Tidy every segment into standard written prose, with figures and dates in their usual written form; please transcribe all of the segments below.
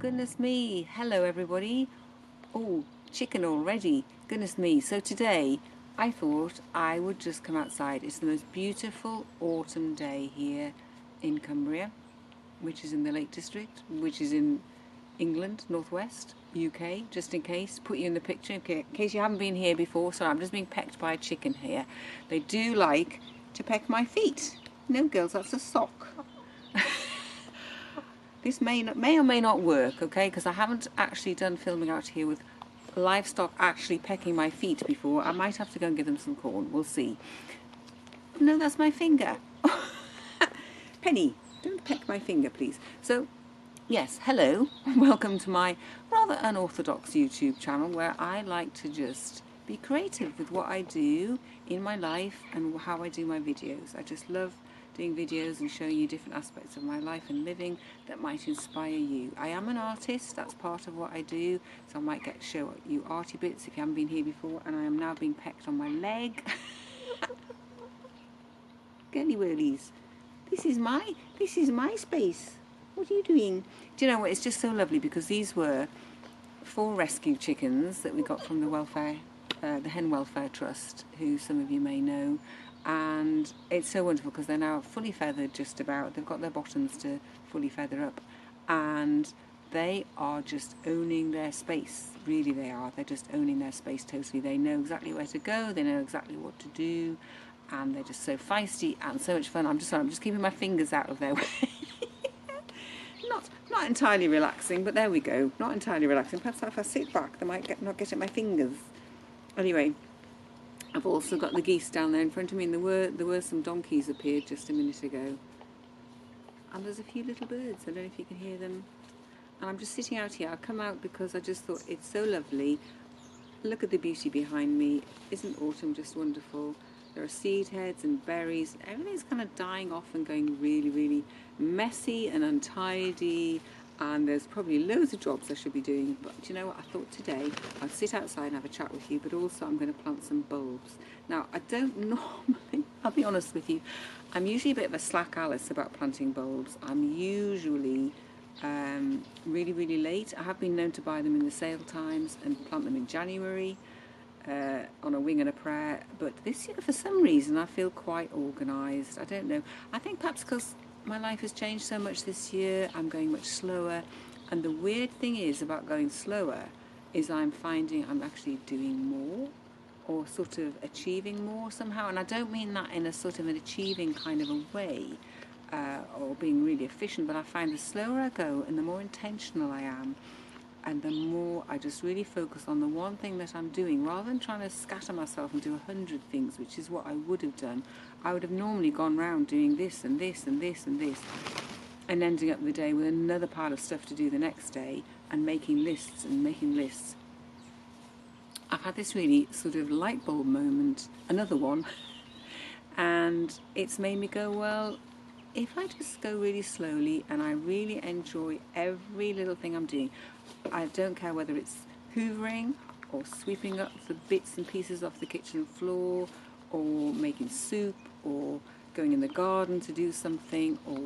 goodness me. Hello everybody. Oh, chicken already. Goodness me. So today I thought I would just come outside. It's the most beautiful autumn day here in Cumbria, which is in the Lake District, which is in England, Northwest, UK, just in case. Put you in the picture in case you haven't been here before. So I'm just being pecked by a chicken here. They do like to peck my feet. No girls, that's a sock. This may or may not work, okay, because I haven't actually done filming out here with livestock actually pecking my feet before. I might have to go and give them some corn, we'll see. No, that's my finger. Penny, don't peck my finger, please. So, yes, hello, welcome to my rather unorthodox YouTube channel where I like to just be creative with what I do in my life and how I do my videos. I just love doing videos and showing you different aspects of my life and living that might inspire you. I am an artist, that's part of what I do, so I might show you arty bits if you haven't been here before, and I am now being pecked on my leg. Girly whirlies. This is my space. What are you doing? Do you know what, it's just so lovely because these were 4 rescue chickens that we got from the Hen Welfare Trust, who some of you may know. And it's so wonderful because they're now fully feathered just about. They've got their bottoms to fully feather up and they are just owning their space. Really they are. They're just owning their space totally. They know exactly where to go, they know exactly what to do, and they're just so feisty and so much fun. I'm just keeping my fingers out of their way. Not entirely relaxing, but there we go. Not entirely relaxing. Perhaps if I sit back they might not get at my fingers. Anyway, I've also got the geese down there in front of me, and there were some donkeys appeared just a minute ago. And there's a few little birds, I don't know if you can hear them. And I'm just sitting out here. I've come out because I just thought it's so lovely. Look at the beauty behind me. Isn't autumn just wonderful? There are seed heads and berries. Everything's kind of dying off and going really, really messy and untidy. And there's probably loads of jobs I should be doing, but do you know what, I thought today I'd sit outside and have a chat with you, but also I'm going to plant some bulbs. Now, I don't normally, I'll be honest with you, I'm usually a bit of a slack Alice about planting bulbs. I'm usually really, really late. I have been known to buy them in the sale times and plant them in January on a wing and a prayer, but this year for some reason I feel quite organised. I don't know, I think perhaps because my life has changed so much this year. I'm going much slower, and the weird thing is about going slower is I'm finding I'm actually doing more or sort of achieving more somehow, and I don't mean that in a sort of an achieving kind of a way or being really efficient, but I find the slower I go and the more intentional I am and the more I just really focus on the one thing that I'm doing rather than trying to scatter myself and do 100 things, which is what I would have done. I would have normally gone round doing this and this and this and this and ending up the day with another pile of stuff to do the next day and making lists and making lists. I've had this really sort of light bulb moment, another one, and it's made me go, well, if I just go really slowly and I really enjoy every little thing I'm doing, I don't care whether it's hoovering or sweeping up the bits and pieces off the kitchen floor or making soup or going in the garden to do something or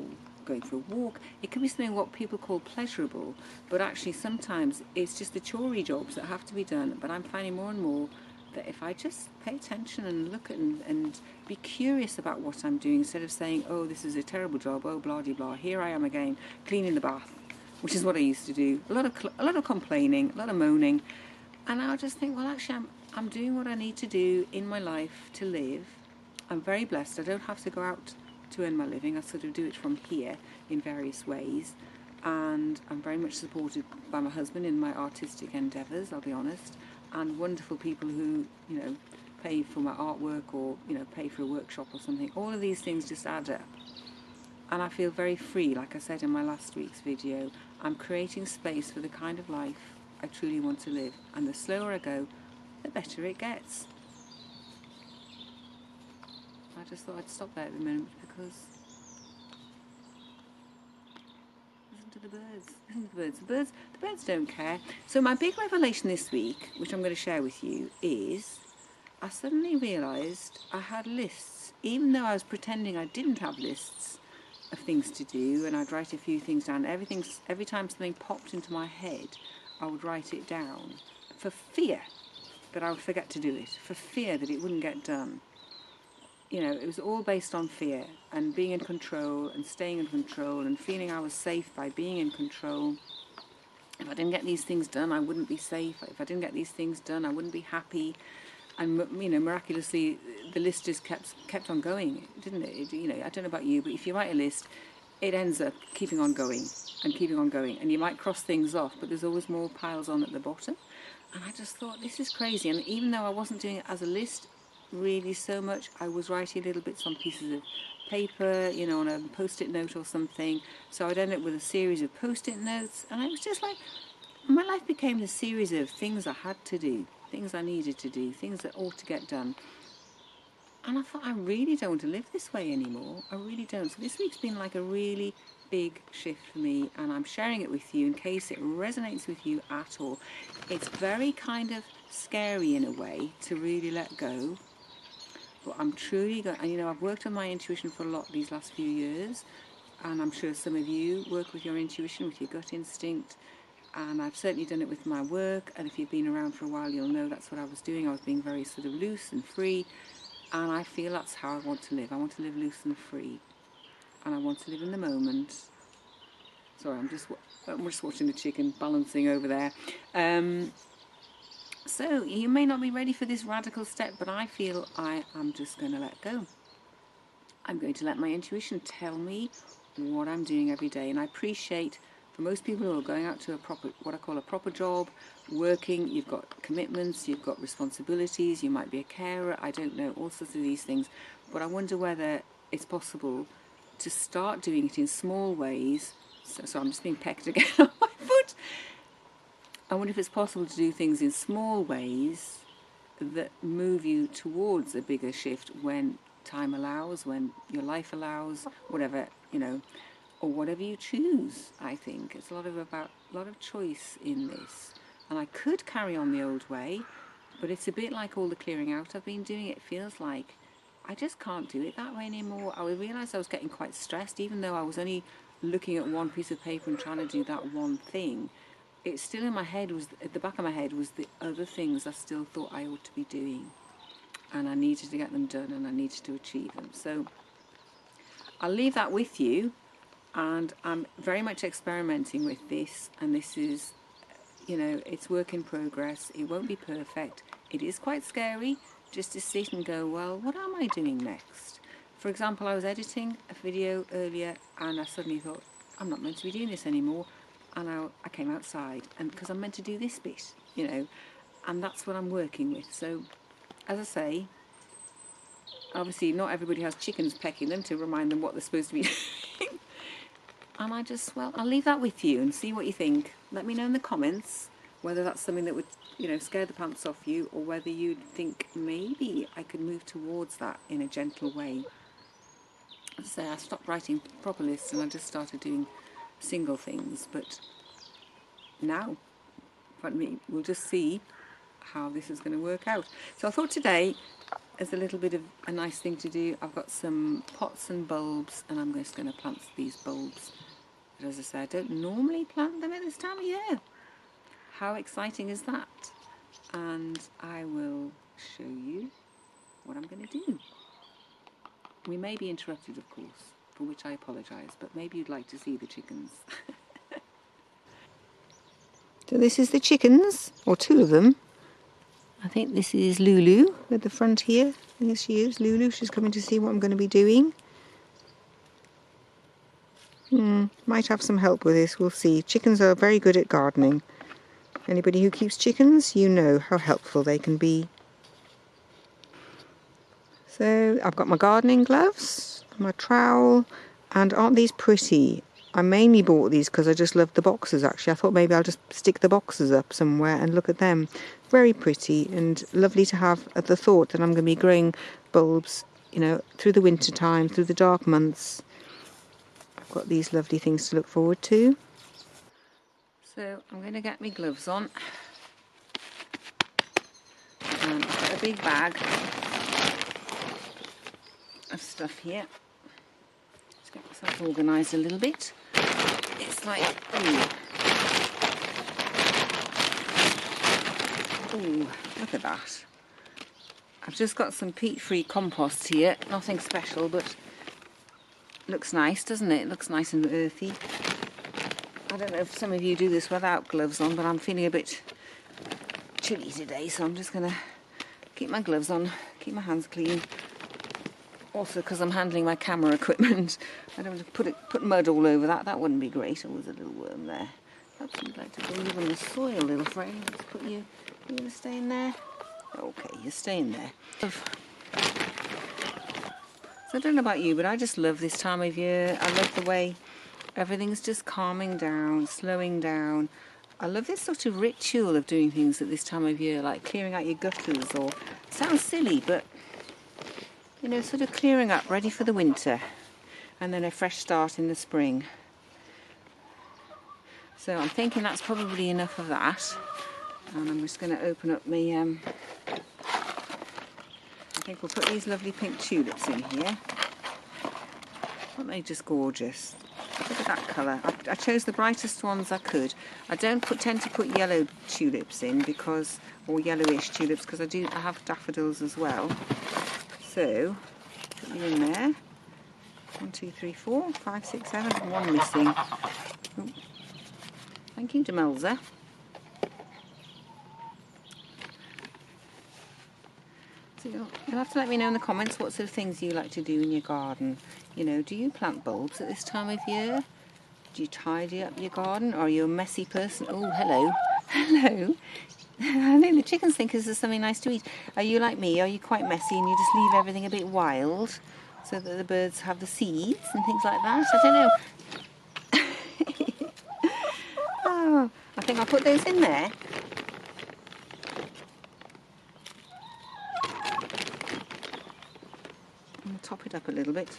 going for a walk. It could be something what people call pleasurable, but actually sometimes it's just the chorey jobs that have to be done. But I'm finding more and more that if I just pay attention and look at and be curious about what I'm doing instead of saying, oh, this is a terrible job, oh, blah, blah, blah, here I am again, cleaning the bath, which is what I used to do. A lot of complaining, a lot of moaning. And I'll just think, well, actually, I'm doing what I need to do in my life to live. I'm very blessed. I don't have to go out to earn my living. I sort of do it from here in various ways. And I'm very much supported by my husband in my artistic endeavours, I'll be honest, and wonderful people who, you know, pay for my artwork or, you know, pay for a workshop or something. All of these things just add up. And I feel very free, like I said in my last week's video. I'm creating space for the kind of life I truly want to live. And the slower I go, the better it gets. I just thought I'd stop there at the moment because listen to the birds. Listen to the birds. The birds don't care. So my big revelation this week, which I'm going to share with you, is I suddenly realised I had lists, even though I was pretending I didn't have lists. of things to do, and I'd write a few things down. Every time something popped into my head, I would write it down for fear that I would forget to do it, for fear that it wouldn't get done. You know, it was all based on fear and being in control and staying in control and feeling I was safe by being in control. If I didn't get these things done, I wouldn't be safe. If I didn't get these things done, I wouldn't be happy. And, you know, miraculously, the list just kept on going, didn't it? You know, I don't know about you, but if you write a list, it ends up keeping on going and keeping on going. And you might cross things off, but there's always more piles on at the bottom. And I just thought, this is crazy. And even though I wasn't doing it as a list really so much, I was writing little bits on pieces of paper, you know, on a post-it note or something. So I'd end up with a series of post-it notes. And I was just like, my life became a series of things I had to do, things I needed to do, things that ought to get done. And I thought, I really don't want to live this way anymore. I really don't. So this week's been like a really big shift for me, and I'm sharing it with you in case it resonates with you at all. It's very kind of scary in a way to really let go. But I'm truly going, and you know, I've worked on my intuition for a lot these last few years, and I'm sure some of you work with your intuition, with your gut instinct. And I've certainly done it with my work, and if you've been around for a while, you'll know that's what I was doing. I was being very sort of loose and free, and I feel that's how I want to live. I want to live loose and free, and I want to live in the moment. Sorry, I'm just watching the chicken balancing over there. So you may not be ready for this radical step, but I feel I am just going to let go. I'm going to let my intuition tell me what I'm doing every day, and I appreciate, for most people who are going out to what I call a proper job, working, you've got commitments, you've got responsibilities, you might be a carer, I don't know, all sorts of these things. But I wonder whether it's possible to start doing it in small ways. So I'm just being pecked again on my foot. I wonder if it's possible to do things in small ways that move you towards a bigger shift when time allows, when your life allows, whatever, you know, or whatever you choose. I think it's a lot of choice in this, and I could carry on the old way, but it's a bit like all the clearing out I've been doing. It feels like I just can't do it that way anymore. I realised I was getting quite stressed, even though I was only looking at one piece of paper and trying to do that one thing. It's still in my head, was at the back of my head was the other things I still thought I ought to be doing, and I needed to get them done, and I needed to achieve them. So I'll leave that with you. And I'm very much experimenting with this, and this is, you know, it's work in progress. It won't be perfect. It is quite scary just to sit and go, well, what am I doing next? For example, I was editing a video earlier, and I suddenly thought, I'm not meant to be doing this anymore. And I came outside, and because I'm meant to do this bit, you know, and that's what I'm working with. So, as I say, obviously not everybody has chickens pecking them to remind them what they're supposed to be doing. And I'll leave that with you and see what you think. Let me know in the comments whether that's something that would, you know, scare the pants off you, or whether you'd think maybe I could move towards that in a gentle way. As I say, I stopped writing proper lists and I just started doing single things. But now, we'll just see how this is going to work out. So I thought today, as a little bit of a nice thing to do, I've got some pots and bulbs, and I'm just going to plant these bulbs. But as I say, I don't normally plant them at this time of year. How exciting is that? And I will show you what I'm going to do. We may be interrupted, of course, for which I apologise, but maybe you'd like to see the chickens. So this is the chickens, or two of them. I think this is Lulu at the front here. Here she is, Lulu. She's coming to see what I'm going to be doing. Might have some help with this, we'll see. Chickens are very good at gardening. Anybody who keeps chickens, you know how helpful they can be. So I've got my gardening gloves, my trowel, and aren't these pretty? I mainly bought these because I just loved the boxes actually. I thought maybe I'll just stick the boxes up somewhere and look at them. Very pretty and lovely to have at the thought that I'm going to be growing bulbs, you know, through the winter time, through the dark months. I've got these lovely things to look forward to. So I'm going to get my gloves on. And I've got a big bag of stuff here. Let's get that's organised a little bit. It's like, ooh, look at that. I've just got some peat-free compost here. Nothing special, but looks nice, doesn't it? It looks nice and earthy. I don't know if some of you do this without gloves on, but I'm feeling a bit chilly today, so I'm just going to keep my gloves on, keep my hands clean. Also, because I'm handling my camera equipment, I don't want to put mud all over that. That wouldn't be great. Oh, there's a little worm there. Perhaps you'd like to go live on the soil, little friend. Let's put you. You going to stay in there? Okay, you're staying there. So I don't know about you, but I just love this time of year. I love the way everything's just calming down, slowing down. I love this sort of ritual of doing things at this time of year, like clearing out your gutters, or sounds silly, but you know, sort of clearing up, ready for the winter, and then a fresh start in the spring. So I'm thinking that's probably enough of that, and I'm just going to open up my I think we'll put these lovely pink tulips in here. Aren't they just gorgeous? Look at that colour. I chose the brightest ones I could. I don't tend to put yellow tulips in because, or yellowish tulips, because I have daffodils as well. So, put you in there. 1, 2, 3, 4, 5, 6, 7, and one missing. Oh. Thank you, Demelza. So you'll have to let me know in the comments what sort of things you like to do in your garden. You know, do you plant bulbs at this time of year? Do you tidy up your garden? Or are you a messy person? Oh, hello. Hello. I think the chickens think this is something nice to eat. Are you like me? Are you quite messy and you just leave everything a bit wild so that the birds have the seeds and things like that? I don't know. Oh, I think I'll put those in there. And top it up a little bit.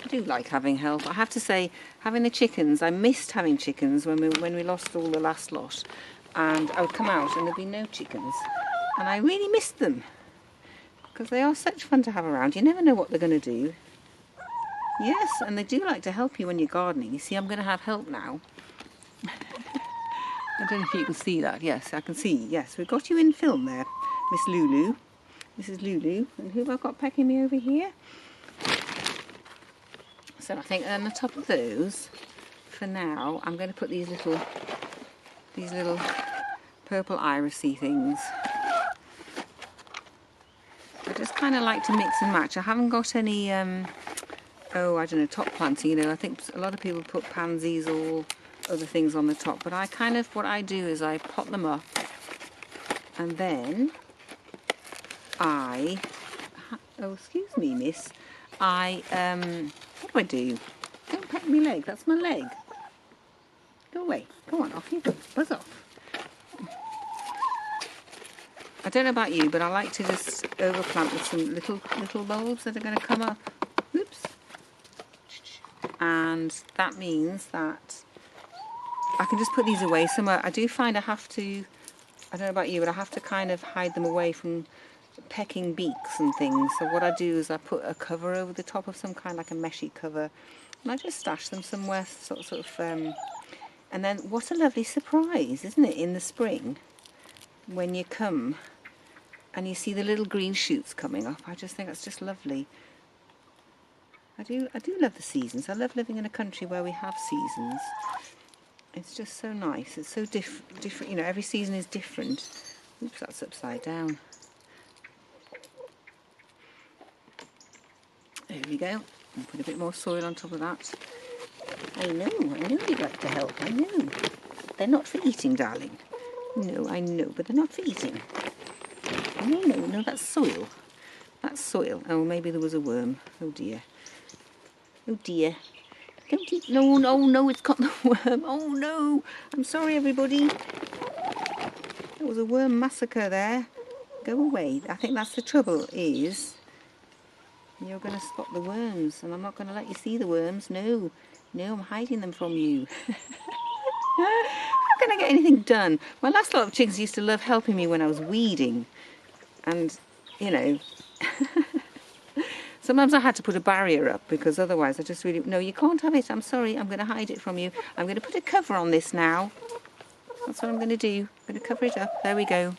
I do like having help. I have to say, having the chickens, I missed having chickens when we lost all the last lot, and I would come out and there'd be no chickens, and I really missed them because they are such fun to have around. You never know what they're going to do. Yes, and they do like to help you when you're gardening. You see, I'm going to have help now. I don't know if you can see that. Yes, I can see. Yes, we've got you in film there, Miss Lulu. Mrs. Lulu. And who have I got pecking me over here? So I think on the top of those, for now, I'm going to put these little purple irisy things. I just kind of like to mix and match. I haven't got any, I don't know, top planting. You know, I think a lot of people put pansies or other things on the top, but what I do is I pot them up, and then oh, excuse me, miss, what do I do? Don't peck me leg, that's my leg. Go away, go on, off you go, buzz off. I don't know about you, but I like to just overplant with some little bulbs that are going to come up. Oops. And that means that I can just put these away somewhere. I do find I have to, I don't know about you, but I have to kind of hide them away from pecking beaks and things. So what I do is I put a cover over the top of some kind, like a meshy cover, and I just stash them somewhere, sort of, and then what a lovely surprise, isn't it, in the spring, when you come and you see the little green shoots coming up. I just think that's just lovely. I do love the seasons. I love living in a country where we have seasons. It's just so nice. It's so different. You know, every season is different. Oops, that's upside down. There we go. And put a bit more soil on top of that. I know you'd like to help. I know. They're not for eating, darling. No, I know, but they're not for eating. No, that's soil. That's soil. Oh, maybe there was a worm. Oh dear. Oh dear. Don't eat. No, it's got the worm. Oh no. I'm sorry, everybody. There was a worm massacre there. Go away. I think that's the trouble, is you're going to spot the worms, and I'm not going to let you see the worms. No, I'm hiding them from you. How can I get anything done? My last lot of chickens used to love helping me when I was weeding, and you know, sometimes I had to put a barrier up because otherwise I just really, no, you can't have it. I'm sorry. I'm going to hide it from you. I'm going to put a cover on this now. That's what I'm going to do. I'm going to cover it up. There we go.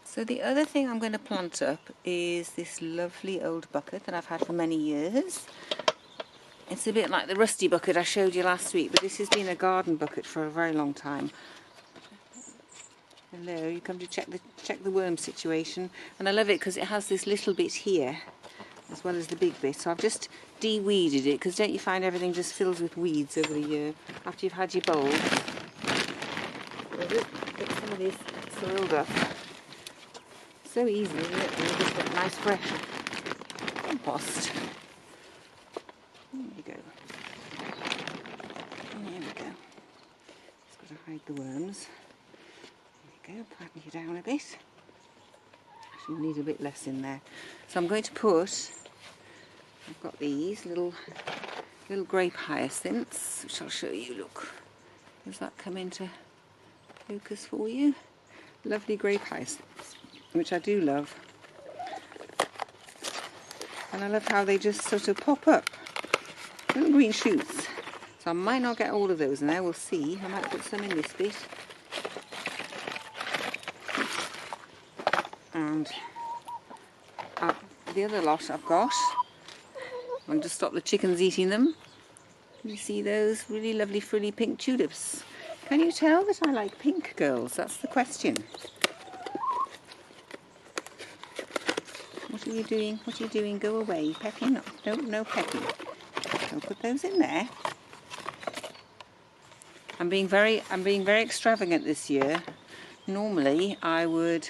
So the other thing I'm going to plant up is this lovely old bucket that I've had for many years. It's a bit like the rusty bucket I showed you last week, but this has been a garden bucket for a very long time. Hello, you come to check the worm situation, and I love it because it has this little bit here as well as the big bit. So I've just de-weeded it, because don't you find everything just fills with weeds over the year after you've had your bulbs? Get some of this soiled up. So easy, isn't it? And you just get nice fresh compost. There we go. There we go. Just got to hide the worms. There we go, flatten you down a bit. Actually, need a bit less in there. So I'm going to put, I've got these little grape hyacinths, which I'll show you. Look, does that come into focus for you? Lovely grape hyacinths, which I do love. And I love how they just sort of pop up. Little green shoots. So I might not get all of those in there, we'll see. I might put some in this bit. And the other lot I've got, I'm going to stop the chickens eating them. You see those really lovely frilly pink tulips. Can you tell that I like pink, girls? That's the question. What are you doing? What are you doing? Go away. Pecking? No pecking. I'll put those in there. I'm being very extravagant this year. Normally I would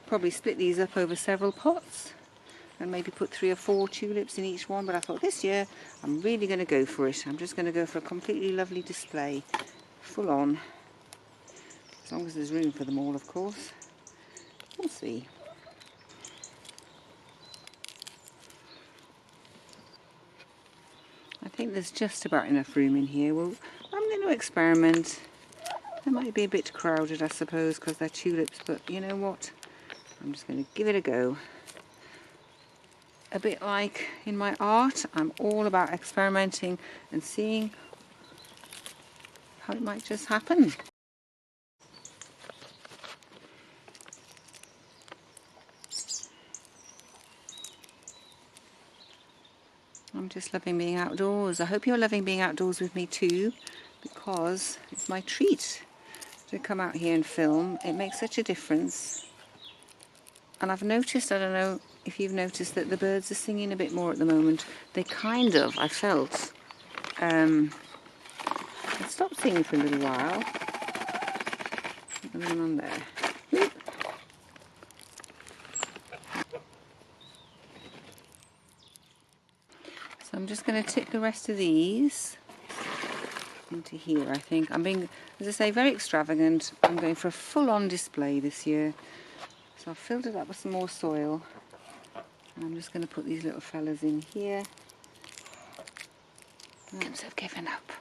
probably split these up over several pots and maybe put 3 or 4 tulips in each one, but I thought this year I'm really going to go for it. I'm just going to go for a completely lovely display, full on, as long as there's room for them all, of course. We'll see. I think there's just about enough room in here. Well, I'm going to experiment. They might be a bit crowded, I suppose, because they're tulips, but you know what? I'm just going to give it a go. A bit like in my art, I'm all about experimenting and seeing how it might just happen. I'm just loving being outdoors. I hope you're loving being outdoors with me too, because it's my treat to come out here and film. It makes such a difference. And I've noticed, I don't know if you've noticed, that the birds are singing a bit more at the moment. They kind of, I felt, they stopped singing for a little while. Another one on there. So I'm just going to tip the rest of these into here, I think. I'm being, as I say, very extravagant. I'm going for a full-on display this year. So I've filled it up with some more soil. And I'm just going to put these little fellas in here. Worms have given up.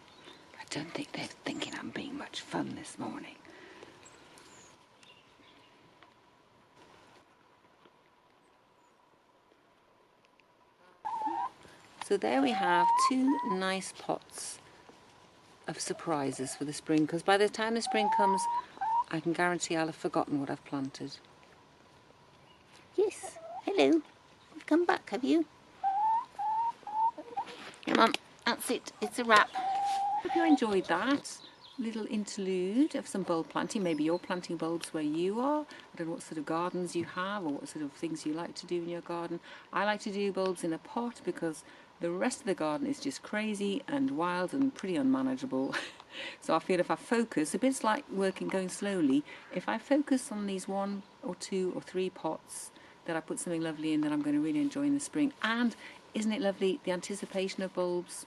I don't think they're thinking I'm being much fun this morning. So there we have 2 nice pots of surprises for the spring, because by the time the spring comes, I can guarantee I'll have forgotten what I've planted. Yes, hello. You've come back, have you? Come on, that's it. It's a wrap. Hope you enjoyed that little interlude of some bulb planting. Maybe you're planting bulbs where you are. I don't know what sort of gardens you have or what sort of things you like to do in your garden. I like to do bulbs in a pot because the rest of the garden is just crazy and wild and pretty unmanageable. So I feel if I focus, a bit like going slowly, if I focus on these 1 or 2 or 3 pots that I put something lovely in that I'm going to really enjoy in the spring. And isn't it lovely, the anticipation of bulbs?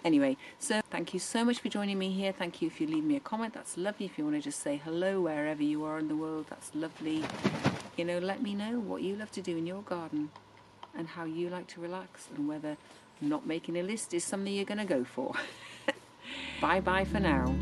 Anyway, so thank you so much for joining me here. Thank you if you leave me a comment. That's lovely. If you want to just say hello wherever you are in the world, that's lovely. You know, let me know what you love to do in your garden and how you like to relax, and whether not making a list is something you're going to go for. Bye bye for now.